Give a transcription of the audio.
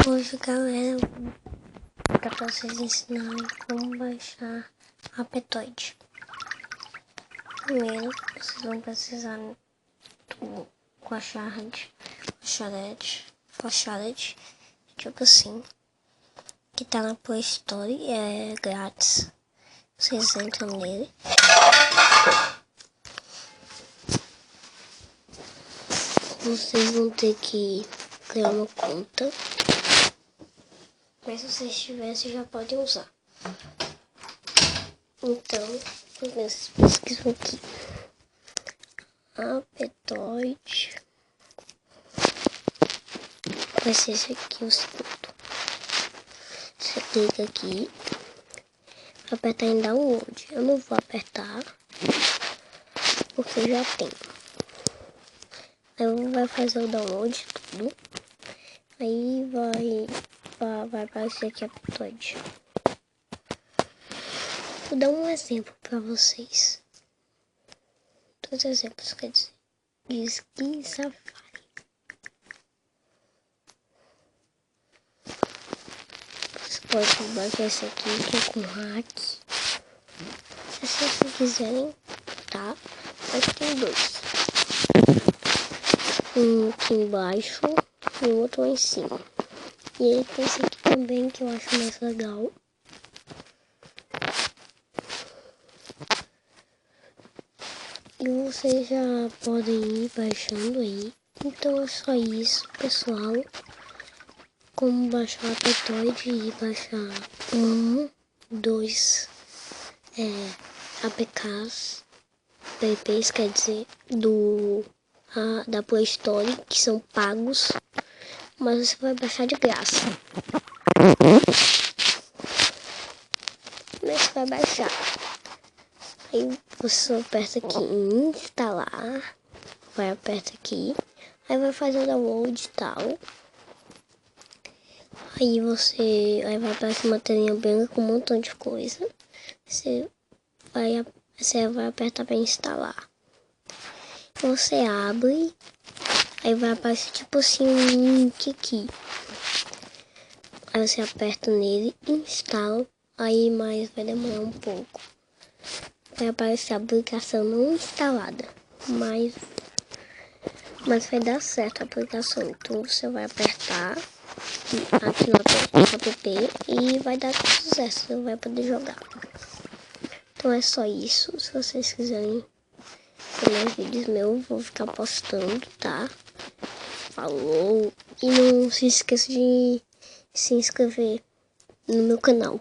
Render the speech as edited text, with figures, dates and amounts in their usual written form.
Hoje, galera, para vocês ensinarem como baixar a Aptoide. Primeiro, vocês vão precisar do Flashlight, tipo assim, que tá na Play Store, é grátis. Vocês entram nele. Vocês vão ter que criar uma conta. Mas se vocês tivessem, já podem usar. Então, vocês pesquisam aqui. Aptoide. Vai ser esse aqui o segundo. Você clica aqui. Apertar em download. Eu não vou apertar, porque eu já tenho. Aí vai fazer o download tudo. Aí vai aparecer aqui a Aptoide. Vou dar um exemplo para vocês. 2 exemplos, quer dizer. Diz que Safari. Você pode baixar esse aqui, que é com hack. Se vocês quiserem, tá? Aqui tem 2. Um aqui embaixo e o outro lá em cima. E ele tem esse aqui também, que eu acho mais legal. E vocês já podem ir baixando aí. Então é só isso, pessoal. Como baixar a Aptoide e baixar 2 APKs, quer dizer, da Play Store, que são pagos, mas você vai baixar de graça. Mas você vai baixar. Aí você aperta aqui em instalar, aperta aqui, aí vai fazer o download e tal. Aí vai aparecer uma telinha branca com um montão de coisa. Você vai apertar para instalar. Você abre, aí vai aparecer tipo assim um link aqui. Aí você aperta nele, instala, aí mais vai demorar um pouco. Vai aparecer a aplicação não instalada, mas vai dar certo a aplicação. Então você vai apertar aqui no app e vai dar sucesso, você vai poder jogar. Então é só isso. Se vocês quiserem ver mais vídeos meus, vou ficar postando, tá? Falou! E não se esqueça de se inscrever no meu canal.